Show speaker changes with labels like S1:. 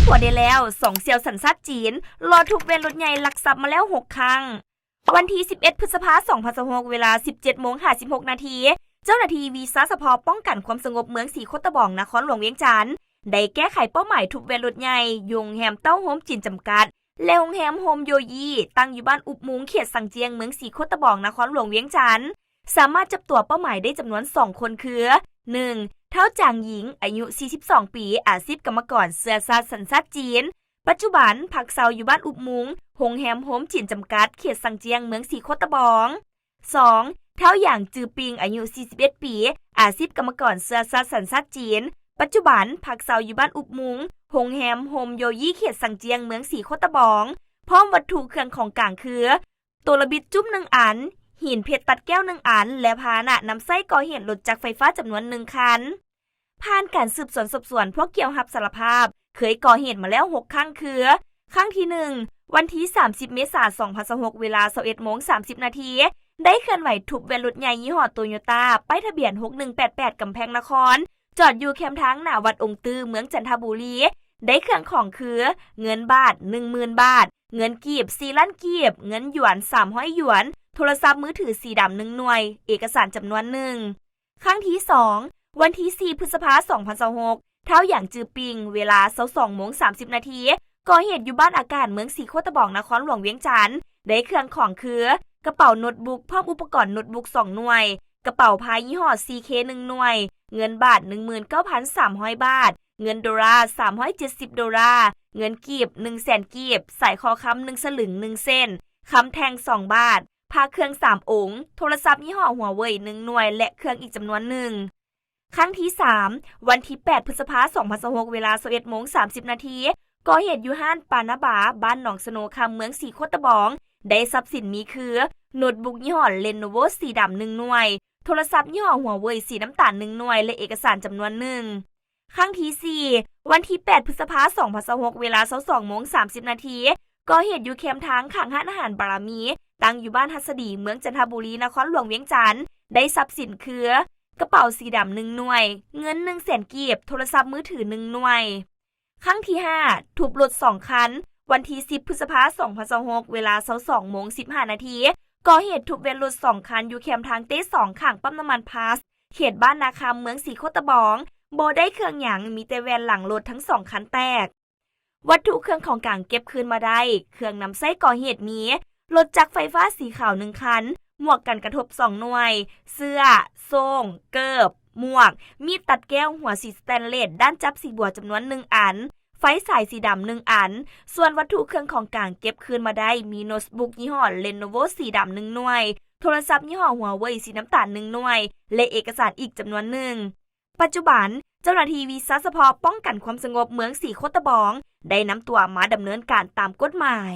S1: ตัวได้แล้ว2เซียวสัญชาติจีนรอถูกเวรรถใหญ่ลักทรัพย์มาแล้ว6ครั้งวันที่11พฤษภาคม2026เวลา 17:56 นาทีเจ้าหน้าที่วีซ่าสภอป้องกันความสงบเมืองสีโคตะบองนครหลวงเวียงจันทน์ได้แก้ไขเป้าหมายถูกเวรรถใหญ่ยงแฮมเต้าโฮมจีนจำกัดและโรงแรมโฮมโยยีตั้งอยู่บ้านอุบมุงเขตสังเจียงเมืองสีโคตะบองนครหลวงเวียงจันทน์สามารถจับตัวเป้าหมายได้จำนวน2คนคือ 1. เท้าจางหญิงอายุ42ปีอาชีพกรรมกรเสื้อซาสัญชาติจีนปัจจุบันพักเซาอยู่บ้านอุบมุงโรงแรมโฮมจีนจำกัดเขตสังเจียงเมืองสีโคตะบอง 2. เท้าหยางจือปิงอายุ41ปีอาชีพกรรมกรเสื้อซาสัญชาติจีนปัจจุบันพักเซาอยู่บ้านอุบมุงโรงแรมโฮมโยยี่เขตสังเจียงเมืองสีโคตะบองพร้อมวัตถุเครื่องของกลางคือตัวระบิดจุ้ม1อันหินเพชรตัดแก้ว1อันและพาหนะนำไส้ก่อเหตุรถจักรไฟฟ้าจำนวน1คันผ่านการสืบสวนสอบสวนพวกเกี่ยวรับสารภาพเคยก่อเหตุมาแล้ว6ครั้งคือครั้งที่1วันที่30เมษายน2026เวลา 21:30 นาทีได้เคลื่อนไหวทุบเวรรถใหญ่ยี่ห้อโตโยต้าป้ายทะเบียน6188กำแพงนครจอดอยู่แคมป์ทางหน้าวัดองค์ตื้อเมืองจันทบุรีได้เครื่องของคือเงินบาท 10,000 บาทเงินกีบ4ล้านกีบเงินหยวน300หยวนโทรศัพท์มือถือสีดำ1หน่วยเอกสารจำนวน1ครั้งที่2วันที่4พฤษภาคม2026เท้าหยางจือปิงเวลา 22:30 นาทีก่อเหตุอยู่บ้านอากาศเมืองสีโคตะบองนครหลวงเวียงจันทน์ได้เครื่องของคือกระเป๋าโน้ตบุ๊กพร้อมอุปกรณ์โน้ตบุ๊ก2หน่วยกระเป๋าพายยี่ห้อ CK 1หน่วยเงินบาท 19,300 บาทเงินดอลลาร์370ดอลลาร์เงินกีบ 100,000 กีบสายคอค้ำ1สลึง1เส้นค้ำแทง2บาทพาเครื่อง3องค์โทรศัพท์ยี่ห้อหัวเว่ย1หน่วยและเครื่องอีกจำนวน1ครั้งที่3วันที่8พฤษภาคม2026เวลา 21:30 นาทีก่อเหตุอยู่ห้านปานาบาบ้านหนองสโนคำเมืองสีโคตะบองได้ทรัพย์สินมีคือโน้ตบุ๊กยี่ห้อ Lenovo สีดำ1หน่วยโทรศัพท์ยี่ห้อหัวเว่ยสีน้ำตาล1หน่วยและเอกสารจำนวน1ครั้งที่4วันที่8พฤษภาคม2026เวลา 22:30 นาทีก่อเหตุอยู่แคมป์ทางข้างร้านอาหารบารมีตั้งอยู่บ้านฮัสดีเมืองจันทบุรีนครหลวงเวียงจันทน์ได้ทรัพย์สินคือกระเป๋าสีดำ1หน่วยเงิน 100,000 กีบโทรศัพท์มือถือ1หน่วยครั้งที่5ทุบรถ2คันวันที่10พฤษภาคม2026เวลา 22:15 นาทีก่อเหตุทุบเวรรถ2คันอยู่แคมป์ทางเต้2ข้างปั๊มน้ำมันพาสเขตบ้านนาคำเมืองสีโคตะบองบ่ได้เครื่องหยังมีแต่แวนหลังรถทั้ง2คันแตกวัตถุเครื่องของกลางเก็บคืนมาได้เครื่องนำไส้ก่อเหตุมีรถจักรไฟฟ้าสีขาว1คันหมวกกันกระทบ2หน่วยเสื้อโซ่งเกิบหมวกมีดตัดแก้วหัวสีสแตนเลสด้านจับสีบัวจำนวน1อันไฟสายสีดำ1อันส่วนวัตถุเครื่องของกลางเก็บคืนมาได้มีโน้ตบุ๊กยี่ห้อ Lenovo สีดำ1หน่วยโทรศัพท์ยี่ห้อหัวเว่ยสีน้ำตาล1หน่วยและเอกสารอีกจำนวน1ปัจจุบันเจ้าหน้าที่วีซ่าเฉพาะป้องกันความสงบเมืองสีโคตะบองได้นำตัวมาดำเนินการตามกฎหมาย